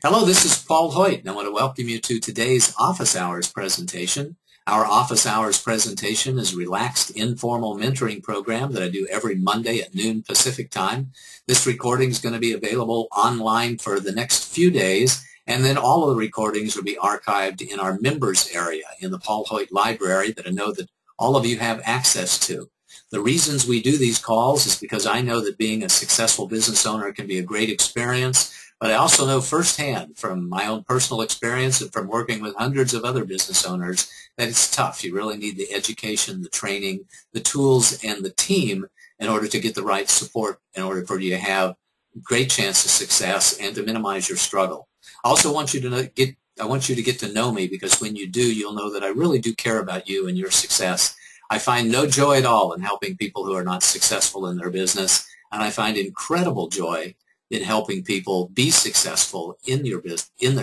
Hello, this is Paul Hoyt, and I want to welcome you to today's Office Hours presentation. Our Office Hours presentation is a relaxed, informal mentoring program that I do every Monday at noon Pacific time. This recording is going to be available online for the next few days, and then all of the recordings will be archived in our members area in the Paul Hoyt Library that I know that all of you have access to. The reasons we do these calls is because I know that being a successful business owner can be a great experience. But I also know firsthand from my own personal experience and from working with hundreds of other business owners that it's tough. You really need the education, the training, the tools, and the team in order to get the right support in order for you to have a great chance of success and to minimize your struggle. I also want you to get to know me, because when you do, you'll know that I really do care about you and your success. I find no joy at all in helping people who are not successful in their business, and I find incredible joy in helping people be successful in their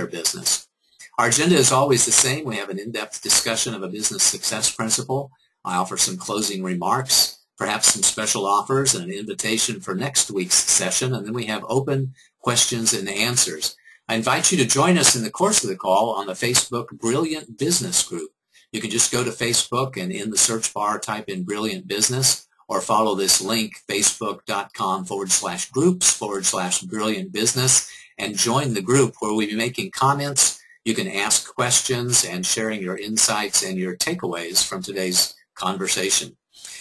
business. Our agenda is always the same. We have an in-depth discussion of a business success principle. I offer some closing remarks, perhaps some special offers, and an invitation for next week's session, and then we have open questions and answers. I invite you to join us in the course of the call on the Facebook Brilliant Business Group. You can just go to Facebook and in the search bar type in Brilliant Business, or follow this link, facebook.com/groups/Brilliant Business, and join the group where we'll be making comments. You can ask questions and sharing your insights and your takeaways from today's conversation.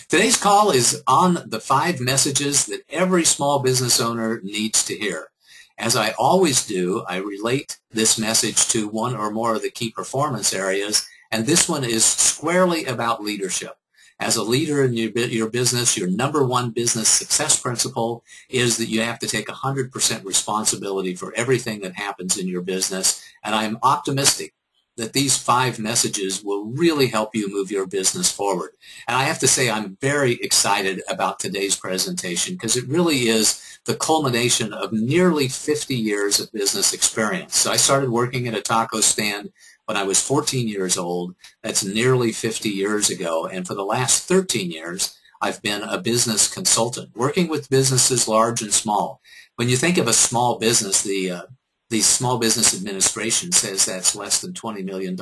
Today's call is on the 5 messages that every small business owner needs to hear. As I always do, I relate this message to one or more of the key performance areas, and this one is squarely about leadership. As a leader in your business, your number one business success principle is that you have to take 100% responsibility for everything that happens in your business. And I'm optimistic that these 5 messages will really help you move your business forward. And I have to say I'm very excited about today's presentation because it really is the culmination of nearly 50 years of business experience. So I started working at a taco stand when I was 14 years old. That's nearly 50 years ago. And for the last 13 years, I've been a business consultant, working with businesses large and small. When you think of a small business, the Small Business Administration says that's less than $20 million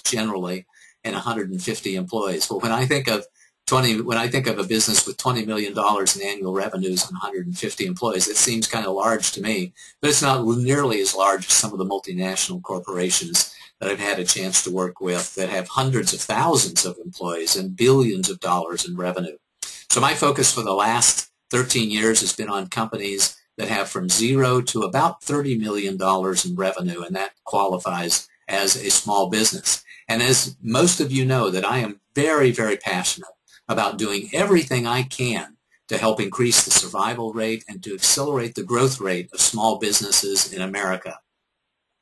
generally and 150 employees. But when I think of a business with $20 million in annual revenues and 150 employees, it seems kind of large to me, but it's not nearly as large as some of the multinational corporations that I've had a chance to work with that have hundreds of thousands of employees and billions of dollars in revenue. So my focus for the last 13 years has been on companies that have from 0 to about $30 million in revenue, and that qualifies as a small business. And as most of you know, that I am very, very passionate about doing everything I can to help increase the survival rate and to accelerate the growth rate of small businesses in America.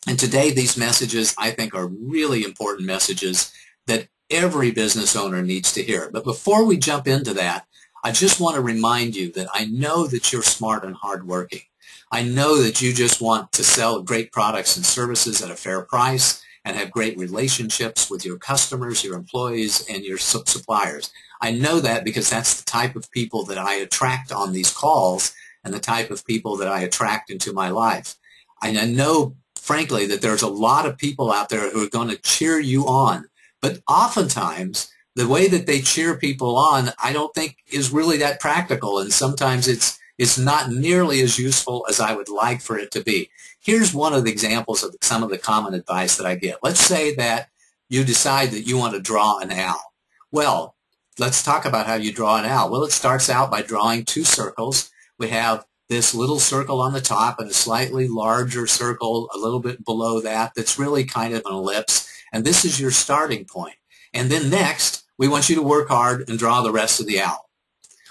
And today, these messages, I think, are really important messages that every business owner needs to hear. But before we jump into that, I just want to remind you that I know that you're smart and hardworking. I know that you just want to sell great products and services at a fair price and have great relationships with your customers, your employees, and your suppliers. I know that because that's the type of people that I attract on these calls and the type of people that I attract into my life. And I know, frankly, that there's a lot of people out there who are going to cheer you on. But oftentimes, the way that they cheer people on, I don't think is really that practical. And sometimes it's not nearly as useful as I would like for it to be. Here's one of the examples of some of the common advice that I get. Let's say that you decide that you want to draw an owl. Well, let's talk about how you draw an owl. Well, it starts out by drawing 2 circles. We have this little circle on the top and a slightly larger circle a little bit below that that's really kind of an ellipse. And this is your starting point. And then next, we want you to work hard and draw the rest of the owl.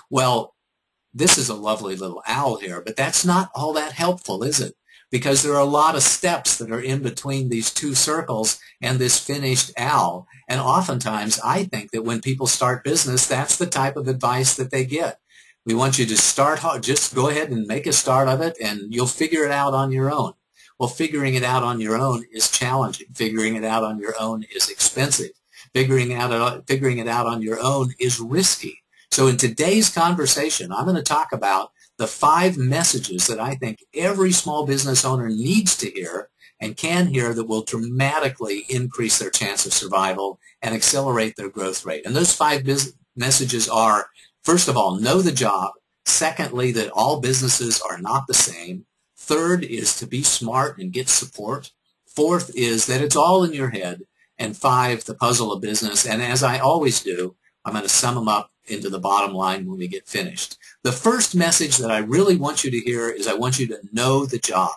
Well, this is a lovely little owl here, but that's not all that helpful, is it? Because there are a lot of steps that are in between these 2 circles and this finished owl. And oftentimes, I think that when people start business, that's the type of advice that they get. We want you to start hard. Just go ahead and make a start of it, and you'll figure it out on your own. Well, figuring it out on your own is challenging. Figuring it out on your own is expensive. Figuring it out on your own is risky. So in today's conversation, I'm going to talk about the 5 messages that I think every small business owner needs to hear and can hear that will dramatically increase their chance of survival and accelerate their growth rate. And those 5 messages are, first of all, know the job. Secondly, that all businesses are not the same. Third is to be smart and get support. Fourth is that it's all in your head. And 5, the puzzle of business. And as I always do, I'm going to sum them up into the bottom line when we get finished. The first message that I really want you to hear is I want you to know the job.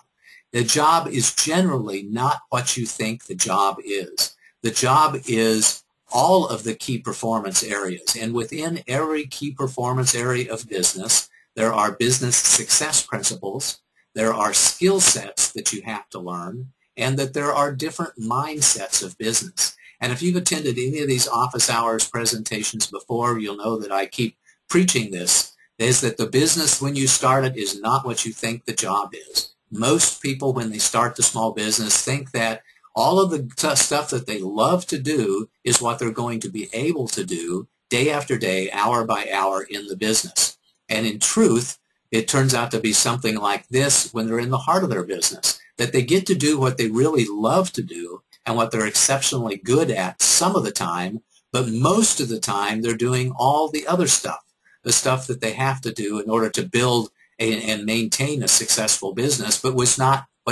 The job is generally not what you think the job is. The job is all of the key performance areas. And within every key performance area of business, there are business success principles, there are skill sets that you have to learn, and that there are different mindsets of business. And if you've attended any of these office hours presentations before, you'll know that I keep preaching this, is that the business when you start it is not what you think the job is. Most people, when they start the small business, think that all of the stuff that they love to do is what they're going to be able to do day after day, hour by hour in the business. And in truth, it turns out to be something like this when they're in the heart of their business, that they get to do what they really love to do and what they're exceptionally good at some of the time, but most of the time they're doing all the other stuff, the stuff that they have to do in order to build and maintain a successful business, but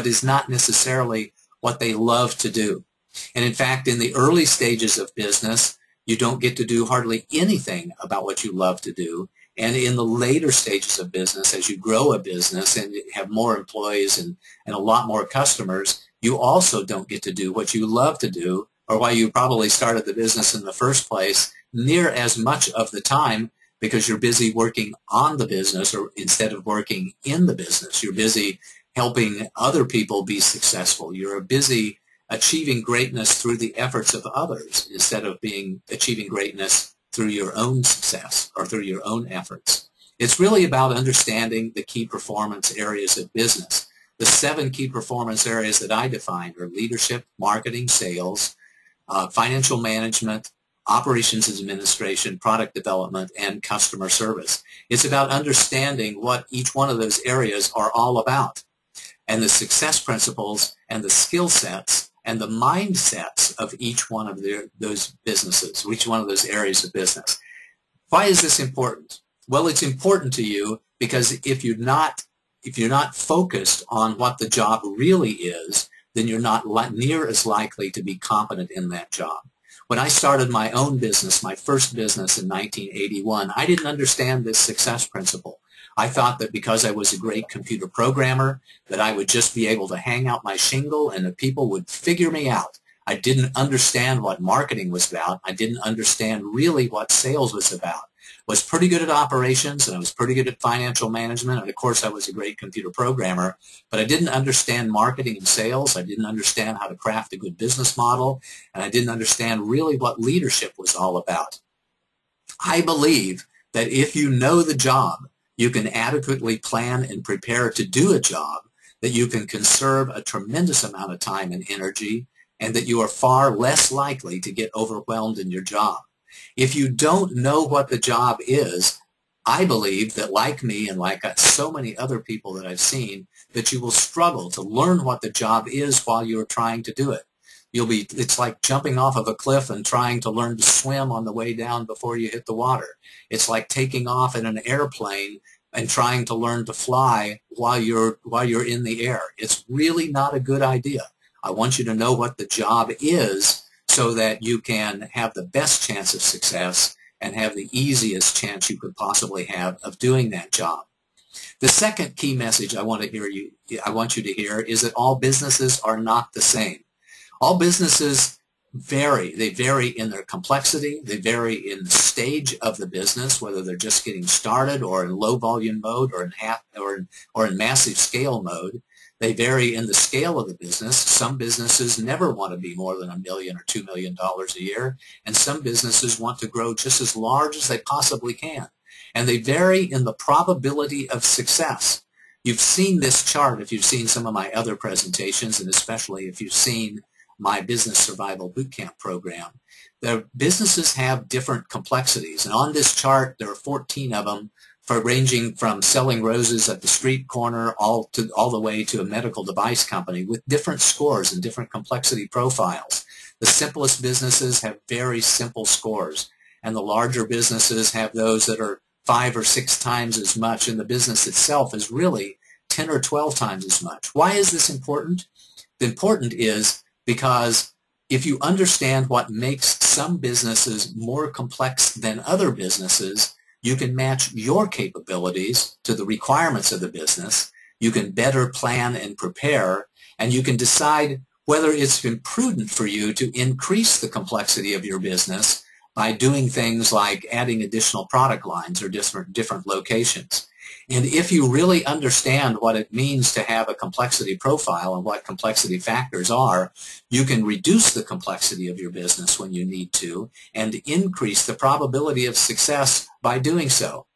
is not necessarily what they love to do. And in fact, in the early stages of business, you don't get to do hardly anything about what you love to do. And in the later stages of business, as you grow a business and have more employees and a lot more customers, you also don't get to do what you love to do, or why you probably started the business in the first place, near as much of the time, because you're busy working on the business, or instead of working in the business. You're busy helping other people be successful. You're busy achieving greatness through the efforts of others instead of achieving greatness through your own success or through your own efforts. It's really about understanding the key performance areas of business. The 7 key performance areas that I defined are leadership, marketing, sales, financial management, operations and administration, product development, and customer service. It's about understanding what each one of those areas are all about, and the success principles and the skill sets and the mindsets of each one of those businesses, each one of those areas of business. Why is this important? Well, it's important to you because if you're not focused on what the job really is, then you're not near as likely to be competent in that job. When I started my own business, my first business in 1981, I didn't understand this success principle. I thought that because I was a great computer programmer, that I would just be able to hang out my shingle and that people would figure me out. I didn't understand what marketing was about. I didn't understand really what sales was about. I was pretty good at operations, and I was pretty good at financial management, and of course I was a great computer programmer, but I didn't understand marketing and sales. I didn't understand how to craft a good business model, and I didn't understand really what leadership was all about. I believe that if you know the job, you can adequately plan and prepare to do a job, that you can conserve a tremendous amount of time and energy, and that you are far less likely to get overwhelmed in your job. If you don't know what the job is, I believe that, like me and like so many other people that I've seen, that you will struggle to learn what the job is while you're trying to do it. It's like jumping off of a cliff and trying to learn to swim on the way down before you hit the water. It's like taking off in an airplane and trying to learn to fly while you're in the air. It's really not a good idea. I want you to know what the job is so that you can have the best chance of success and have the easiest chance you could possibly have of doing that job. The second key message I want you to hear is that all businesses are not the same. All businesses vary. They vary in their complexity. They vary in the stage of the business, whether they're just getting started or in low volume mode or in massive scale mode. They vary in the scale of the business. Some businesses never want to be more than $1 million or $2 million a year, and some businesses want to grow just as large as they possibly can. And they vary in the probability of success. You've seen this chart if you've seen some of my other presentations, and especially if you've seen my Business Survival Bootcamp program. The businesses have different complexities, and on this chart there are 14 of them ranging from selling roses at the street corner all the way to a medical device company with different scores and different complexity profiles. The simplest businesses have very simple scores, and the larger businesses have those that are 5 or 6 times as much, and the business itself is really 10 or 12 times as much. Why is this important? Important is because if you understand what makes some businesses more complex than other businesses, you can match your capabilities to the requirements of the business. You can better plan and prepare, and you can decide whether it's been prudent for you to increase the complexity of your business by doing things like adding additional product lines or different locations. And if you really understand what it means to have a complexity profile and what complexity factors are, you can reduce the complexity of your business when you need to and increase the probability of success by doing so.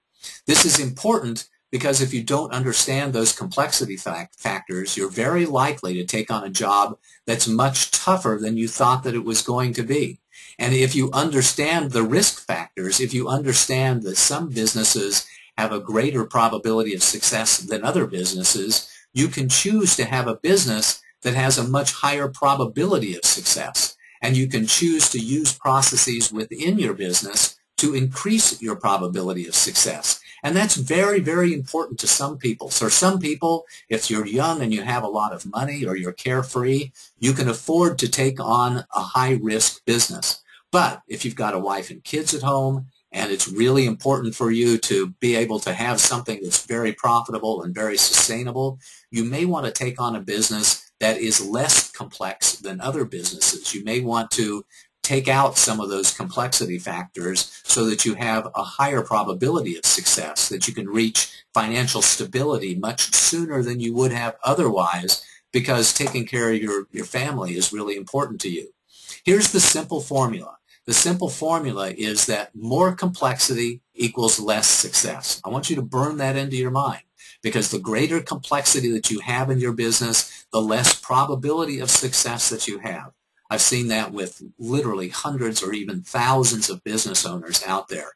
This is important because if you don't understand those complexity factors, you're very likely to take on a job that's much tougher than you thought that it was going to be. And if you understand the risk factors, if you understand that some businesses have a greater probability of success than other businesses, you can choose to have a business that has a much higher probability of success. And you can choose to use processes within your business to increase your probability of success. And that's very, very important to some people. So some people, if you're young and you have a lot of money or you're carefree, you can afford to take on a high-risk business. But if you've got a wife and kids at home, and it's really important for you to be able to have something that's very profitable and very sustainable, you may want to take on a business that is less complex than other businesses. You may want to take out some of those complexity factors so that you have a higher probability of success, that you can reach financial stability much sooner than you would have otherwise, because taking care of your family is really important to you. Here's the simple formula. The simple formula is that more complexity equals less success. I want you to burn that into your mind, because the greater complexity that you have in your business, the less probability of success that you have. I've seen that with literally hundreds or even thousands of business owners out there,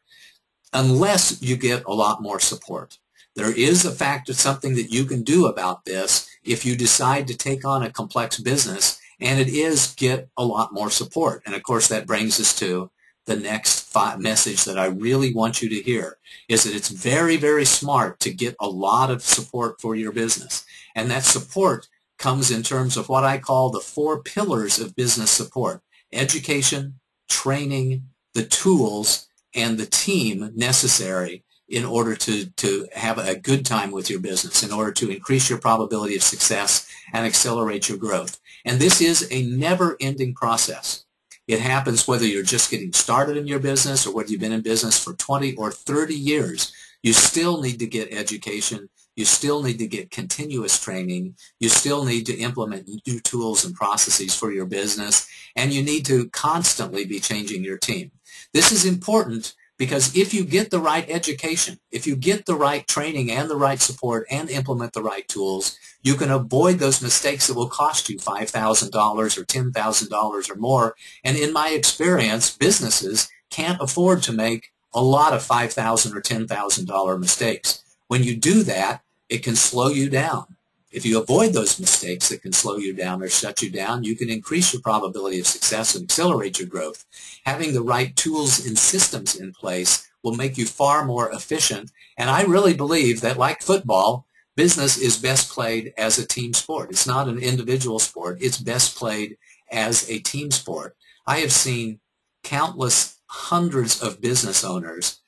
unless you get a lot more support. There is a factor, something that you can do about this if you decide to take on a complex business, and it is get a lot more support. And of course that brings us to the next message that I really want you to hear, is that it's very, very smart to get a lot of support for your business. And that support comes in terms of what I call the 4 pillars of business support: education, training, the tools, and the team necessary in order to have a good time with your business, in order to increase your probability of success and accelerate your growth. And this is a never-ending process. It happens whether you're just getting started in your business or whether you've been in business for 20 or 30 years. You still need to get education. You still need to get continuous training. You still need to implement new tools and processes for your business. And you need to constantly be changing your team. This is important because if you get the right education, if you get the right training and the right support and implement the right tools, you can avoid those mistakes that will cost you $5,000 or $10,000 or more. And in my experience, businesses can't afford to make a lot of $5,000 or $10,000 mistakes. When you do that, it can slow you down. If you avoid those mistakes that can slow you down or shut you down, you can increase your probability of success and accelerate your growth. Having the right tools and systems in place will make you far more efficient. And I really believe that, like football, business is best played as a team sport. It's not an individual sport. It's best played as a team sport. I have seen countless hundreds of business owners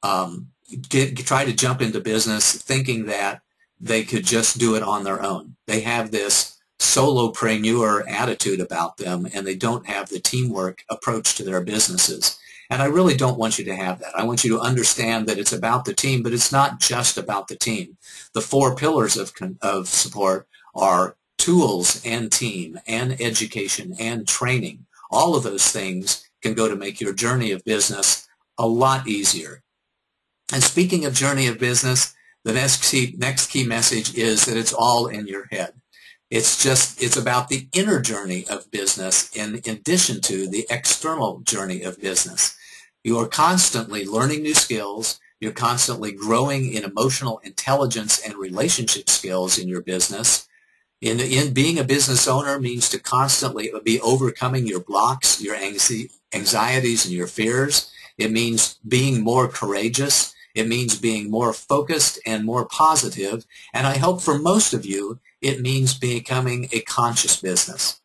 try to jump into business thinking that they could just do it on their own. They have this solopreneur attitude about them, and they don't have the teamwork approach to their businesses. And I really don't want you to have that. I want you to understand that it's about the team, but it's not just about the team. The 4 pillars of support are tools and team and education and training. All of those things can go to make your journey of business a lot easier. And speaking of journey of business, the next key message is that it's all in your head. It's about the inner journey of business in addition to the external journey of business. You are constantly learning new skills. You're constantly growing in emotional intelligence and relationship skills in your business. In being a business owner means to constantly be overcoming your blocks, your anxieties, and your fears. It means being more courageous. It means being more focused and more positive. And I hope for most of you, it means becoming a conscious business.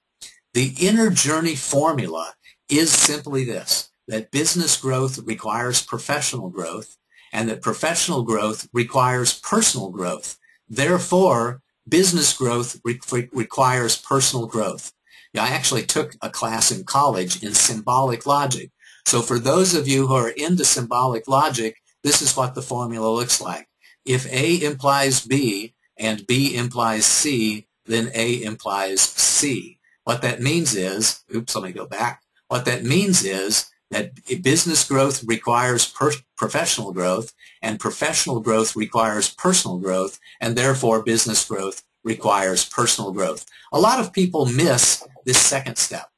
The inner journey formula is simply this, that business growth requires professional growth, and that professional growth requires personal growth. Therefore, business growth requires personal growth. I actually took a class in college in symbolic logic. So for those of you who are into symbolic logic, this is what the formula looks like. If A implies B and B implies C, then A implies C. What that means is, let me go back. What that means is that business growth requires professional growth, and professional growth requires personal growth, and therefore business growth requires personal growth. A lot of people miss this second step.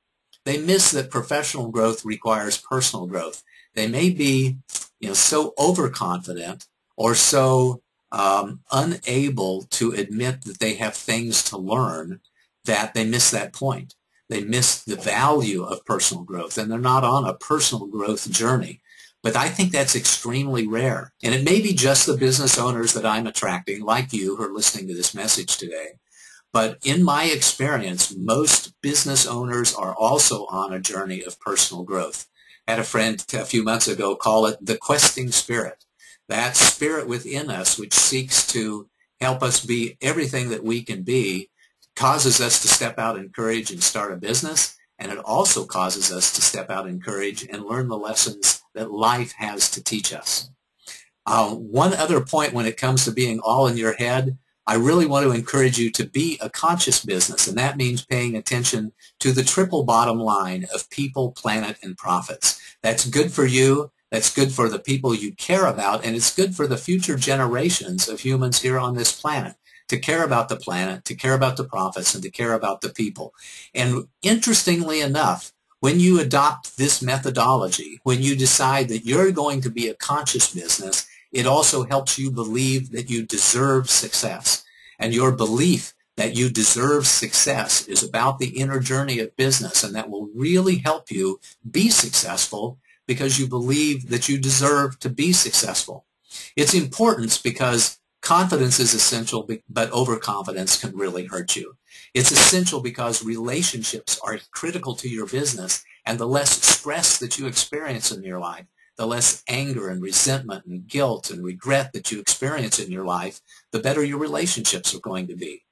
They miss that professional growth requires personal growth. They may be, so overconfident or so unable to admit that they have things to learn that they miss that point. They miss the value of personal growth, and they're not on a personal growth journey. But I think that's extremely rare. And it may be just the business owners that I'm attracting, like you, who are listening to this message today. But in my experience, most business owners are also on a journey of personal growth. I had a friend a few months ago call it the questing spirit. That spirit within us which seeks to help us be everything that we can be causes us to step out in courage and start a business, and it also causes us to step out in courage and learn the lessons that life has to teach us. One other point when it comes to being all in your head, I really want to encourage you to be a conscious business, and that means paying attention to the triple bottom line of people, planet, and profits. That's good for you, that's good for the people you care about, and it's good for the future generations of humans here on this planet. To care about the planet, to care about the profits, and to care about the people. And interestingly enough, when you adopt this methodology, when you decide that you're going to be a conscious business, it also helps you believe that you deserve success. And your belief that you deserve success is about the inner journey of business, and that will really help you be successful because you believe that you deserve to be successful. It's important because confidence is essential, but overconfidence can really hurt you. It's essential because relationships are critical to your business, and the less stress that you experience in your life, the less anger and resentment and guilt and regret that you experience in your life, the better your relationships are going to be.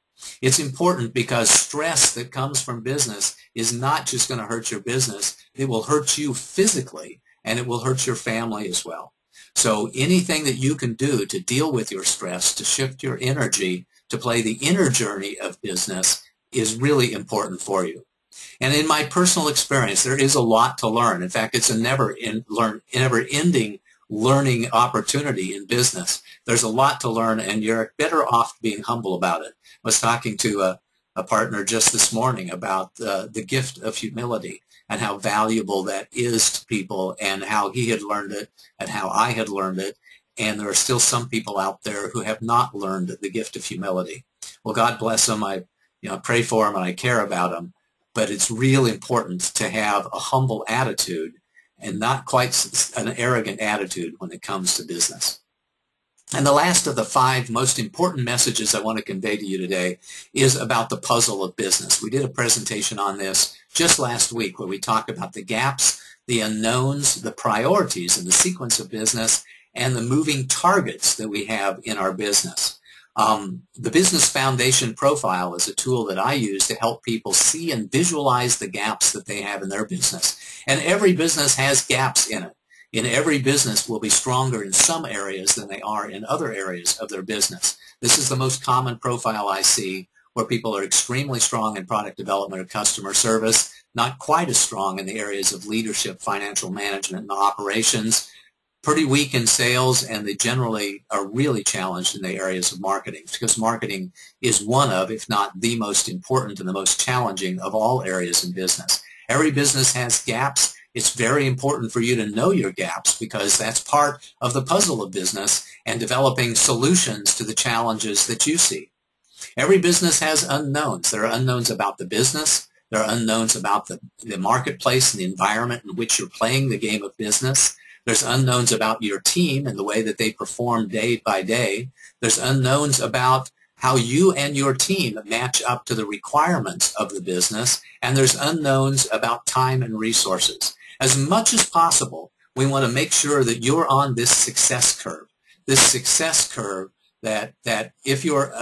It's important because stress that comes from business is not just going to hurt your business, it will hurt you physically, and it will hurt your family as well. So anything that you can do to deal with your stress, to shift your energy, to play the inner journey of business is really important for you. And in my personal experience, there is a lot to learn. In fact, it's a never-ending learning opportunity in business. There's a lot to learn, and you're better off being humble about it. I was talking to a partner just this morning about the gift of humility and how valuable that is to people, and how he had learned it and how I had learned it. And there are still some people out there who have not learned the gift of humility. Well, God bless them. I pray for them and I care about them. But it's really important to have a humble attitude and not quite an arrogant attitude when it comes to business. And the last of the 5 most important messages I want to convey to you today is about the puzzle of business. We did a presentation on this just last week where we talked about the gaps, the unknowns, the priorities in the sequence of business, and the moving targets that we have in our business. The Business Foundation Profile is a tool that I use to help people see and visualize the gaps that they have in their business. And every business has gaps in it. In every business will be stronger in some areas than they are in other areas of their business. This is the most common profile I see, where people are extremely strong in product development or customer service, not quite as strong in the areas of leadership, financial management, and operations, pretty weak in sales, and they generally are really challenged in the areas of marketing, because marketing is one of, if not the most important and the most challenging of all areas in business. Every business has gaps, It's very important for you to know your gaps because that's part of the puzzle of business and developing solutions to the challenges that you see. Every business has unknowns. There are unknowns about the business. There are unknowns about the marketplace and the environment in which you're playing the game of business. There's unknowns about your team and the way that they perform day by day. There's unknowns about how you and your team match up to the requirements of the business. And there's unknowns about time and resources. As much as possible, we want to make sure that you're on this success curve that if you're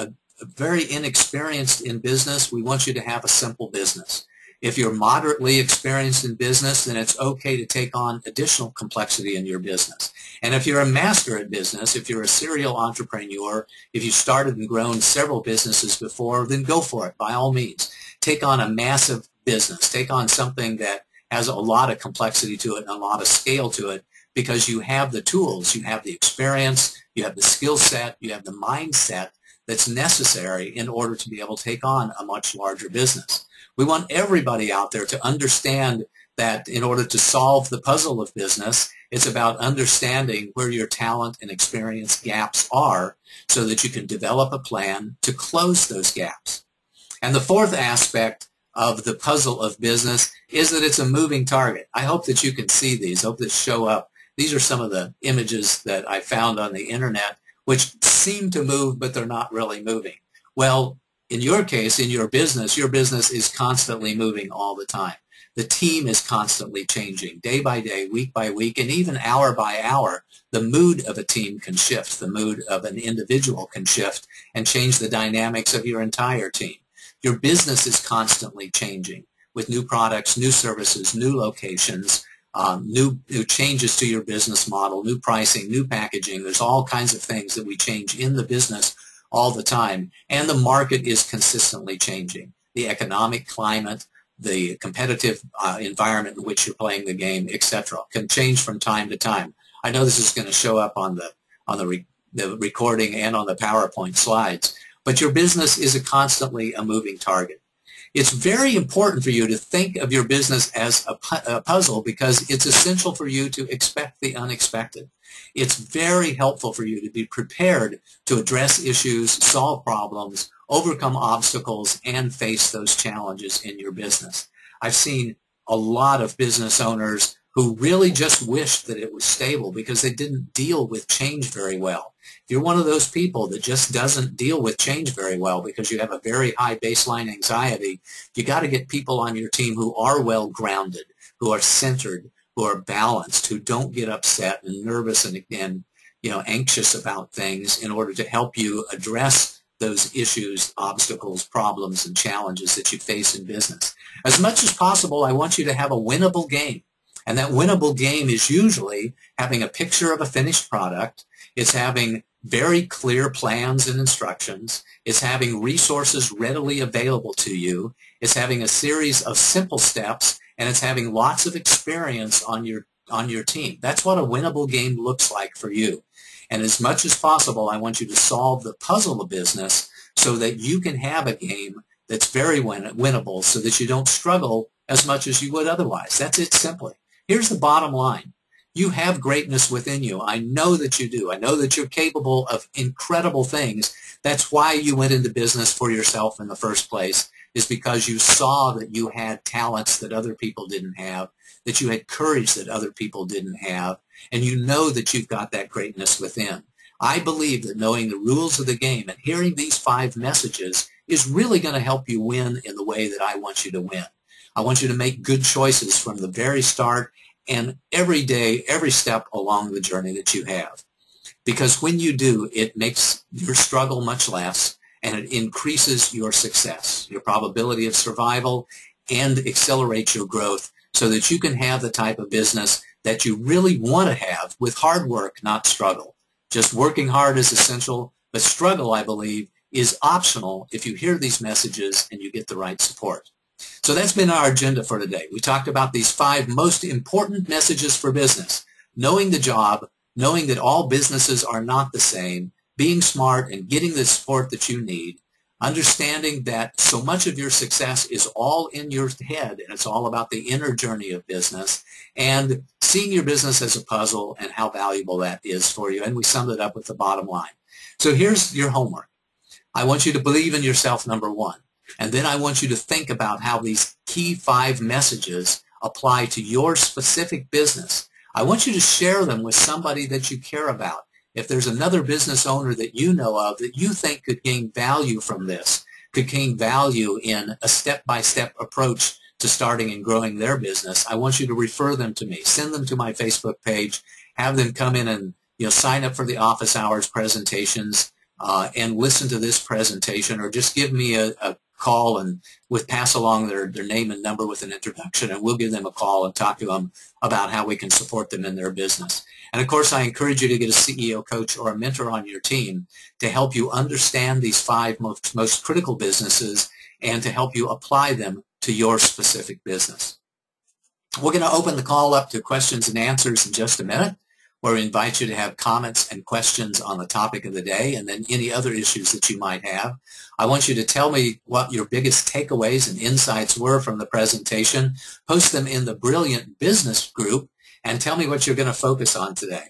very inexperienced in business, we want you to have a simple business. If you're moderately experienced in business, then it's okay to take on additional complexity in your business. And if you're a master at business, if you're a serial entrepreneur, if you've started and grown several businesses before, then go for it, by all means. Take on a massive business. Take on something that has a lot of complexity to it and a lot of scale to it because you have the tools, you have the experience, you have the skill set, you have the mindset that's necessary in order to be able to take on a much larger business. We want everybody out there to understand that in order to solve the puzzle of business, it's about understanding where your talent and experience gaps are so that you can develop a plan to close those gaps. And the fourth aspect of the puzzle of business is that it's a moving target. I hope that you can see these. I hope that show up. These are some of the images that I found on the internet which seem to move, but they're not really moving. Well, in your case, in your business is constantly moving all the time. The team is constantly changing day by day, week by week, and even hour by hour. The mood of a team can shift. The mood of an individual can shift and change the dynamics of your entire team. Your business is constantly changing with new products, new services, new locations, new changes to your business model, new pricing, new packaging. There's all kinds of things that we change in the business all the time, and the market is consistently changing. The economic climate, the competitive environment in which you're playing the game, etc., can change from time to time. I know this is going to show up on the recording and on the PowerPoint slides, but your business is constantly a moving target. It's very important for you to think of your business as a puzzle because it's essential for you to expect the unexpected. It's very helpful for you to be prepared to address issues, solve problems, overcome obstacles, and face those challenges in your business. I've seen a lot of business owners who really just wished that it was stable because they didn't deal with change very well. If you're one of those people that just doesn't deal with change very well because you have a very high baseline anxiety, you got to get people on your team who are well grounded, who are centered, who are balanced, who don't get upset and nervous and anxious about things in order to help you address those issues, obstacles, problems, and challenges that you face in business. As much as possible, I want you to have a winnable game. And that winnable game is usually having a picture of a finished product. It's having very clear plans and instructions. It's having resources readily available to you. It's having a series of simple steps, and it's having lots of experience on your team. That's what a winnable game looks like for you. And as much as possible, I want you to solve the puzzle of business so that you can have a game that's very winnable so that you don't struggle as much as you would otherwise. That's it simply. Here's the bottom line. You have greatness within you. I know that you do. I know that you're capable of incredible things. That's why you went into business for yourself in the first place, is because you saw that you had talents that other people didn't have, that you had courage that other people didn't have, and you know that you've got that greatness within. I believe that knowing the rules of the game and hearing these 5 messages is really going to help you win in the way that I want you to win. I want you to make good choices from the very start and every day, every step along the journey that you have. Because when you do, it makes your struggle much less and it increases your success, your probability of survival, and accelerates your growth so that you can have the type of business that you really want to have with hard work, not struggle. Just working hard is essential, but struggle, I believe, is optional if you hear these messages and you get the right support. So that's been our agenda for today. We talked about these 5 most important messages for business: knowing the job, knowing that all businesses are not the same, being smart and getting the support that you need, Understanding that so much of your success is all in your head, and it's all about the inner journey of business, and seeing your business as a puzzle and how valuable that is for you. And we summed it up with the bottom line. So here's your homework. I want you to believe in yourself, number one. And then I want you to think about how these key 5 messages apply to your specific business. I want you to share them with somebody that you care about. If there's another business owner that you know of that you think could gain value from this, could gain value in a step-by-step approach to starting and growing their business, I want you to refer them to me. Send them to my Facebook page. Have them come in and sign up for the office hours presentations and listen to this presentation, or just give me a call and pass along their name and number with an introduction, and we'll give them a call and talk to them about how we can support them in their business. And of course, I encourage you to get a CEO coach or a mentor on your team to help you understand these 5 most critical businesses and to help you apply them to your specific business. We're going to open the call up to questions and answers in just a minute, where we invite you to have comments and questions on the topic of the day and then any other issues that you might have. I want you to tell me what your biggest takeaways and insights were from the presentation. Post them in the Brilliant Business group and tell me what you're going to focus on today.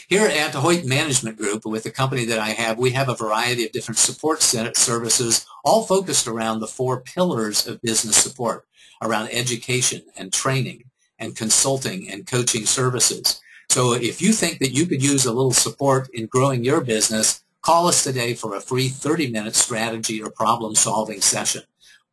Here at the Hoyt Management Group, with the company that I have, we have a variety of different support services, all focused around the 4 pillars of business support, around education and training and consulting and coaching services. So if you think that you could use a little support in growing your business, call us today for a free 30-minute strategy or problem-solving session.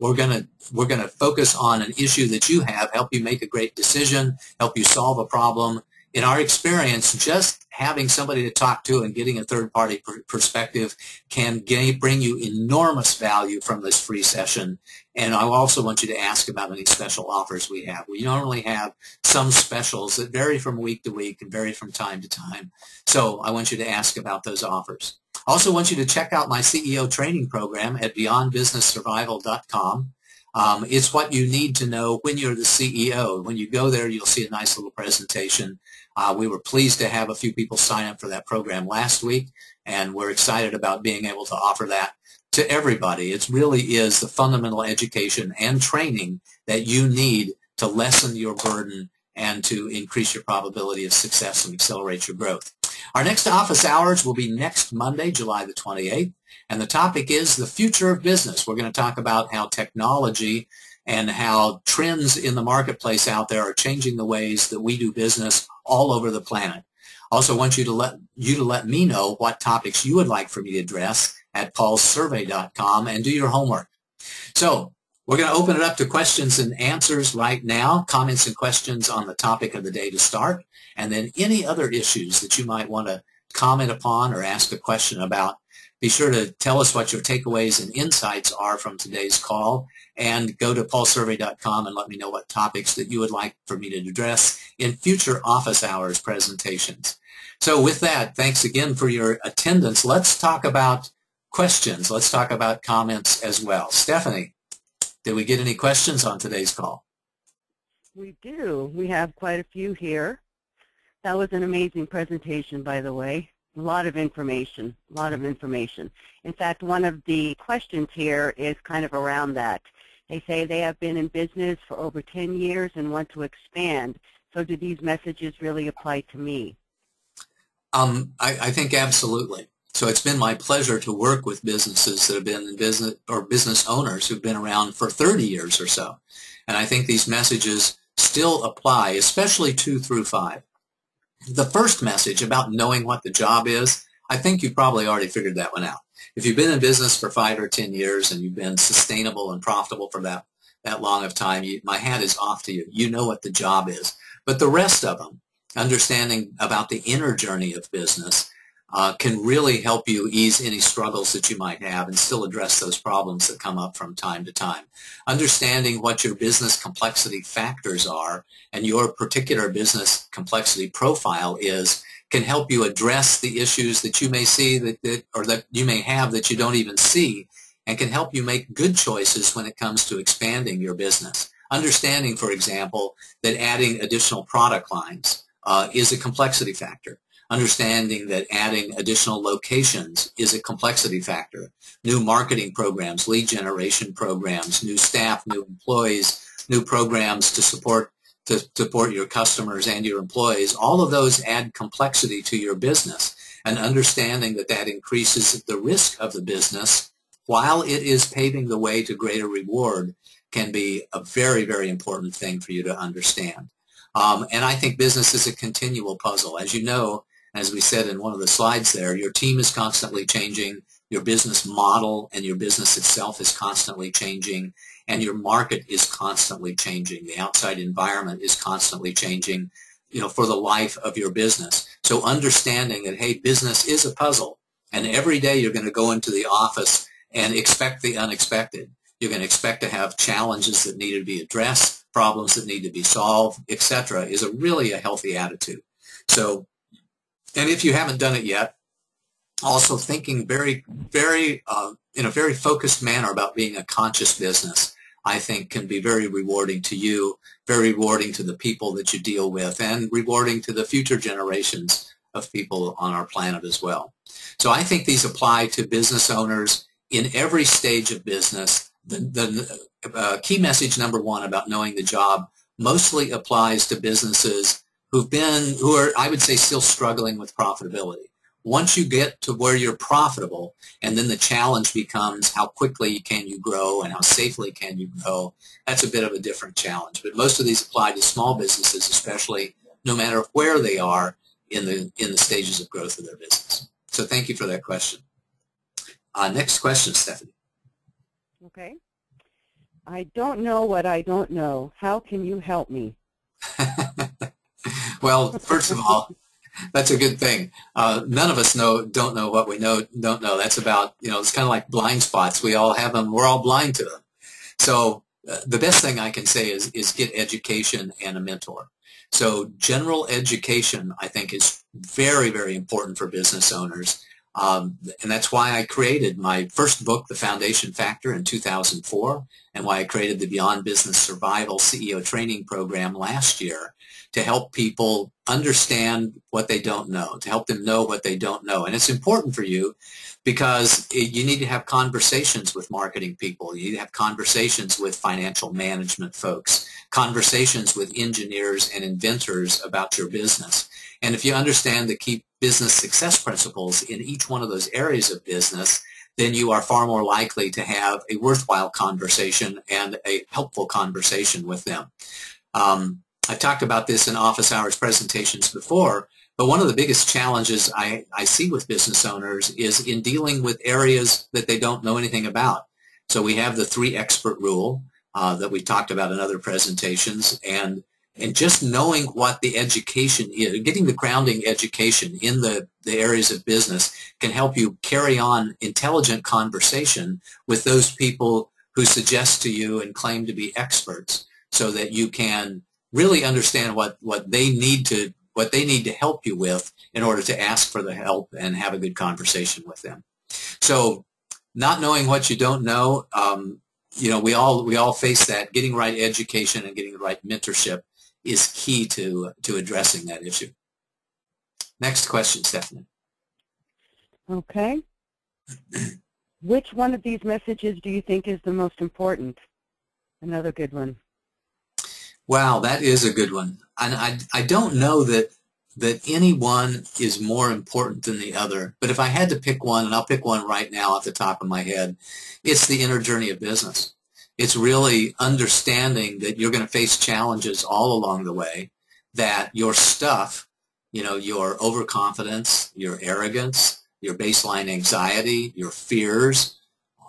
We're going to focus on an issue that you have, help you make a great decision, help you solve a problem. In our experience, just having somebody to talk to and getting a third-party perspective can bring you enormous value from this free session. And I also want you to ask about any special offers we have. We normally have some specials that vary from week to week and vary from time to time. So I want you to ask about those offers. I also want you to check out my CEO training program at beyondbusinesssurvival.com. It's what you need to know when you're the CEO. When you go there, you'll see a nice little presentation. We were pleased to have a few people sign up for that program last week, and we're excited about being able to offer that to everybody. It really is the fundamental education and training that you need to lessen your burden and to increase your probability of success and accelerate your growth. Our next office hours will be next Monday, July the 28th, and the topic is the future of business. We're going to talk about how technology and how trends in the marketplace out there are changing the ways that we do business all over the planet. Also want you to let me know what topics you would like for me to address at paulsurvey.com, and do your homework. So we're going to open it up to questions and answers right now, comments and questions on the topic of the day to start, and then any other issues that you might want to comment upon or ask a question about. Be sure to tell us what your takeaways and insights are from today's call, and go to paulsurvey.com and let me know what topics that you would like for me to address in future office hours presentations. So with that, thanks again for your attendance. Let's talk about questions. Let's talk about comments as well. Stephanie, did we get any questions on today's call? We do. We have quite a few here. That was an amazing presentation, by the way. A lot of information, a lot of information. In fact, one of the questions here is kind of around that. They say they have been in business for over 10 years and want to expand. So do these messages really apply to me? I think absolutely. So it's been my pleasure to work with businesses that have been in business, or business owners who've been around for 30 years or so. And I think these messages still apply, especially 2 through 5. The first message about knowing what the job is, I think you've probably already figured that one out. If you've been in business for 5 or 10 years and you've been sustainable and profitable for that long of time, my hat is off to you. You know what the job is. But the rest of them, understanding about the inner journey of business, can really help you ease any struggles that you might have and still address those problems that come up from time to time. Understanding what your business complexity factors are and your particular business complexity profile is can help you address the issues that you may see that you may have that you don't even see, and can help you make good choices when it comes to expanding your business. Understanding, for example, that adding additional product lines is a complexity factor. understanding that adding additional locations is a complexity factor. New marketing programs, lead generation programs, new staff, new employees, new programs to support your customers and your employees, all of those add complexity to your business. And understanding that that increases the risk of the business while it is paving the way to greater reward can be a very, very important thing for you to understand. And I think business is a continual puzzle. As you know, as we said in one of the slides there, your team is constantly changing, your business model and your business itself is constantly changing, and your market is constantly changing. The outside environment is constantly changing, for the life of your business. So understanding that, hey, business is a puzzle, and every day you're going to go into the office and expect the unexpected. You're going to expect to have challenges that need to be addressed, problems that need to be solved, etc. is really a healthy attitude. So, and if you haven't done it yet, also thinking very, very in a very focused manner about being a conscious business, I think can be very rewarding to you, very rewarding to the people that you deal with, and rewarding to the future generations of people on our planet as well. So I think these apply to business owners in every stage of business. The key message number one about knowing the job mostly applies to businesses who are, I would say, still struggling with profitability. Once you get to where you're profitable, and then the challenge becomes how quickly can you grow and how safely can you grow, that's a bit of a different challenge. But most of these apply to small businesses, especially, no matter where they are in the stages of growth of their business. So thank you for that question. Next question, Stephanie. Okay. I don't know what I don't know. How can you help me? Well, first of all, that's a good thing. None of us don't know what we don't know. That's about, it's kind of like blind spots. We all have them. We're all blind to them. So the best thing I can say is get education and a mentor. So general education, I think, is very, very important for business owners. And that's why I created my first book, The Foundation Factor, in 2004, and why I created the Beyond Business Survival CEO Training Program last year, to help people understand what they don't know, to help them know what they don't know. And it's important for you because you need to have conversations with marketing people. You need to have conversations with financial management folks, conversations with engineers and inventors about your business. And if you understand the key business success principles in each one of those areas of business, then you are far more likely to have a worthwhile conversation and a helpful conversation with them. I've talked about this in office hours presentations before, but one of the biggest challenges I see with business owners is in dealing with areas that they don't know anything about. So we have the 3 expert rule that we talked about in other presentations, and just knowing what the education is, getting the grounding education in the areas of business can help you carry on intelligent conversation with those people who suggest to you and claim to be experts, so that you can really understand what they need to help you with in order to ask for the help and have a good conversation with them. So not knowing what you don't know, we all face that. Getting right education and getting the right mentorship is key to addressing that issue. Next question, Stephanie. Okay. Which one of these messages do you think is the most important? Another good one. Wow, that is a good one. And I don't know that any one is more important than the other. But if I had to pick one, and I'll pick one right now off the top of my head, it's the inner journey of business. It's really understanding that you're going to face challenges all along the way, that your stuff, your overconfidence, your arrogance, your baseline anxiety, your fears,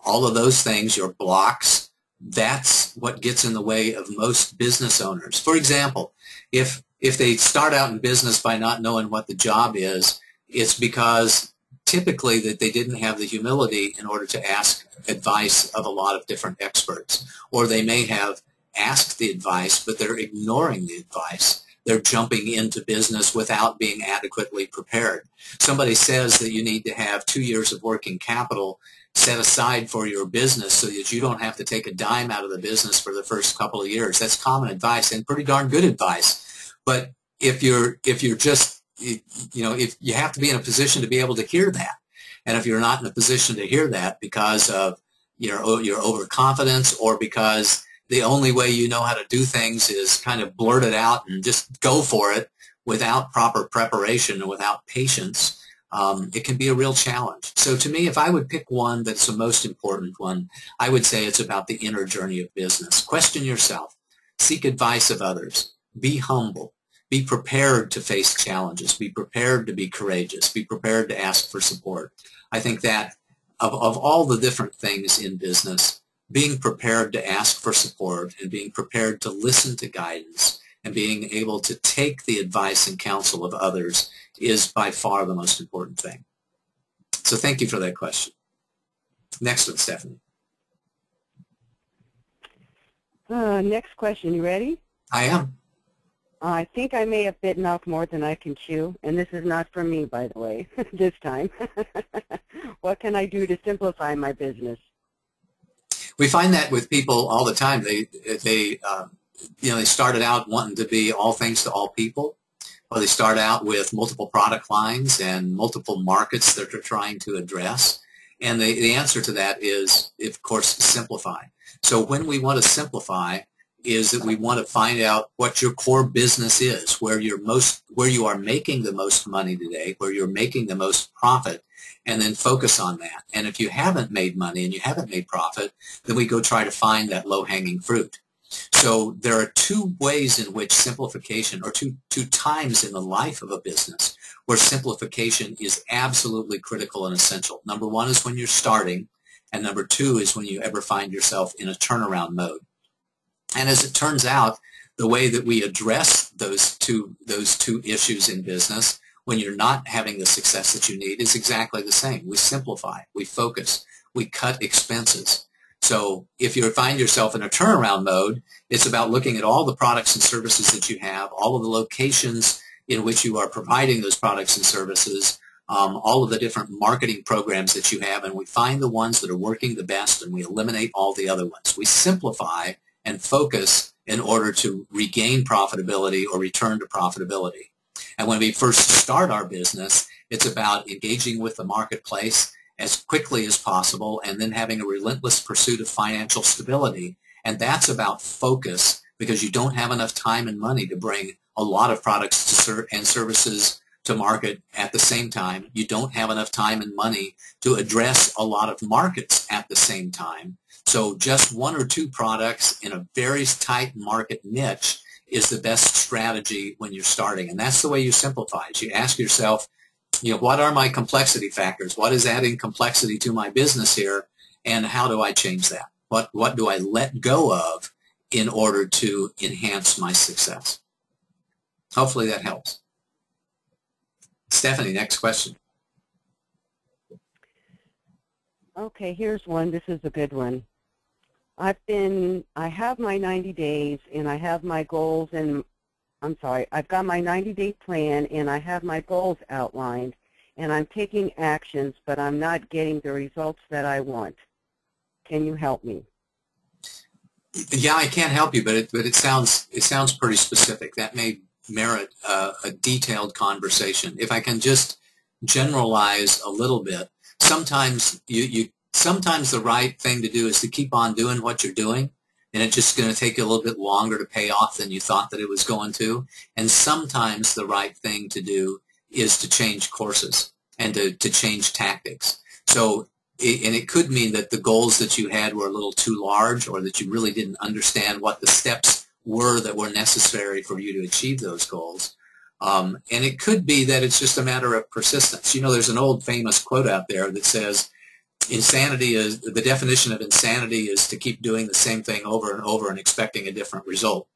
all of those things, your blocks, that's what gets in the way of most business owners. For example, if they start out in business by not knowing what the job is, it's because typically that they didn't have the humility in order to ask advice of a lot of different experts. Or they may have asked the advice, but they're ignoring the advice. They're jumping into business without being adequately prepared. Somebody says that you need to have 2 years of working capital set aside for your business so that you don't have to take a dime out of the business for the first couple of years. That's common advice and pretty darn good advice. But if you're just if you have to be in a position to be able to hear that. And if you're not in a position to hear that because of your overconfidence, or because the only way you know how to do things is kind of blurt it out and just go for it without proper preparation and without patience, it can be a real challenge. So to me, if I would pick one that's the most important one, I would say it's about the inner journey of business. Question yourself. Seek advice of others. Be humble. Be prepared to face challenges. Be prepared to be courageous. Be prepared to ask for support. I think that of all the different things in business, being prepared to ask for support and being prepared to listen to guidance and being able to take the advice and counsel of others is by far the most important thing. So thank you for that question. Next one, Stephanie. Next question. You ready? I am. I think I may have bitten off more than I can chew, and this is not for me, by the way, this time. What can I do to simplify my business? We find that with people all the time. They started out wanting to be all things to all people, or they start out with multiple product lines and multiple markets that they're trying to address. And the answer to that is, of course, simplify. So when we want to simplify, is that we want to find out what your core business is, where you are making the most money today, where you're making the most profit, and then focus on that. And if you haven't made money and you haven't made profit, then we go try to find that low-hanging fruit. So there are two ways in which simplification, or two times in the life of a business where simplification is absolutely critical and essential. Number one is when you're starting, and number two is when you ever find yourself in a turnaround mode. And as it turns out, the way that we address those two issues in business when you're not having the success that you need is exactly the same. We simplify, we focus, we cut expenses. So if you find yourself in a turnaround mode, it's about looking at all the products and services that you have, all of the locations in which you are providing those products and services, all of the different marketing programs that you have, and we find the ones that are working the best and we eliminate all the other ones. We simplify and focus in order to regain profitability or return to profitability. And when we first start our business, it's about engaging with the marketplace as quickly as possible and then having a relentless pursuit of financial stability. And that's about focus, because you don't have enough time and money to bring a lot of products and services to market at the same time. You don't have enough time and money to address a lot of markets at the same time. So just one or two products in a very tight market niche is the best strategy when you're starting. And that's the way you simplify it. You ask yourself, what are my complexity factors? What is adding complexity to my business here? And how do I change that? What do I let go of in order to enhance my success? Hopefully that helps. Stephanie, next question. Okay, here's one. This is a good one. I have my 90 days and I have my goals, and I've got my 90-day plan and I have my goals outlined and I'm taking actions, but I'm not getting the results that I want. Can you help me? Yeah, I can't help you, but it sounds pretty specific. That may merit a detailed conversation. If I can just generalize a little bit, sometimes sometimes the right thing to do is to keep on doing what you're doing, and it's just going to take you a little bit longer to pay off than you thought that it was going to. And sometimes the right thing to do is to change courses and to change tactics. So, and it could mean that the goals that you had were a little too large, or that you really didn't understand what the steps were that were necessary for you to achieve those goals. And it could be that it's just a matter of persistence. There's an old famous quote out there that says, the definition of insanity is to keep doing the same thing over and over and expecting a different result.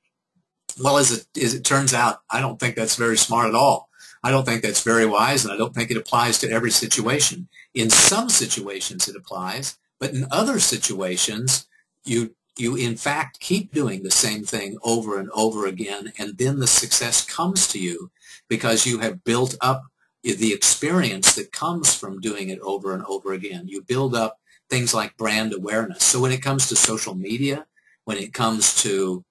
Well, as it turns out, I don't think that's very smart at all. I don't think that's very wise, and I don't think it applies to every situation. In some situations it applies, but in other situations you in fact keep doing the same thing over and over again, and then the success comes to you because you have built up the experience that comes from doing it over and over again. You build up things like brand awareness. So when it comes to social media, when it comes to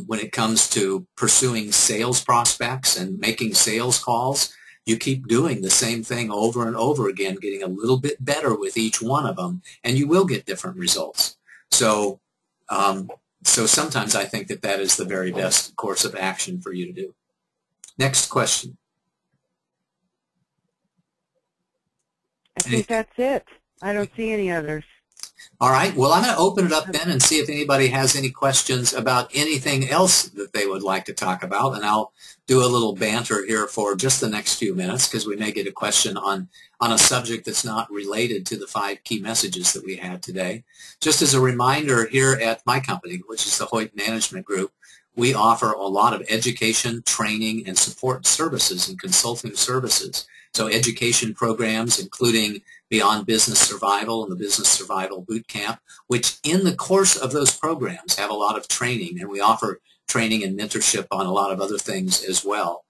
When it comes to pursuing sales prospects and making sales calls, you keep doing the same thing over and over again, getting a little bit better with each one of them, and you will get different results. So, so sometimes I think that that is the very best course of action for you to do. Next question. I think that's it. I don't see any others. All right. Well, I'm going to open it up then and see if anybody has any questions about anything else that they would like to talk about. And I'll do a little banter here for just the next few minutes because we may get a question on a subject that's not related to the 5 key messages that we had today. Just as a reminder, here at my company, which is the Hoyt Management Group, we offer a lot of education, training, and support services and consulting services. So education programs, including Beyond Business Survival and the Business Survival Bootcamp, which in the course of those programs have a lot of training, and we offer training and mentorship on a lot of other things as well.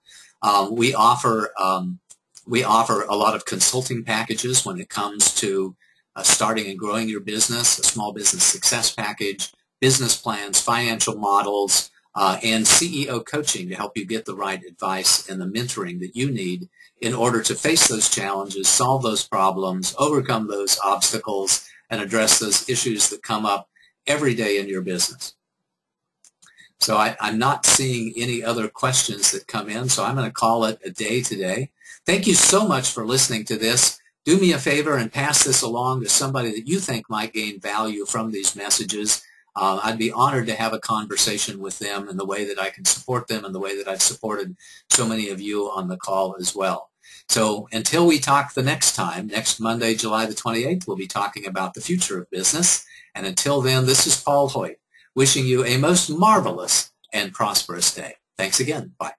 We offer a lot of consulting packages when it comes to starting and growing your business, a small business success package, business plans, financial models, and CEO coaching to help you get the right advice and the mentoring that you need in order to face those challenges, solve those problems, overcome those obstacles, and address those issues that come up every day in your business. So I'm not seeing any other questions that come in, so I'm going to call it a day today. Thank you so much for listening to this. Do me a favor and pass this along to somebody that you think might gain value from these messages. I'd be honored to have a conversation with them in the way that I can support them and the way that I've supported so many of you on the call as well. So until we talk the next time, next Monday, July the 28th, we'll be talking about the future of business. And until then, this is Paul Hoyt, wishing you a most marvelous and prosperous day. Thanks again. Bye.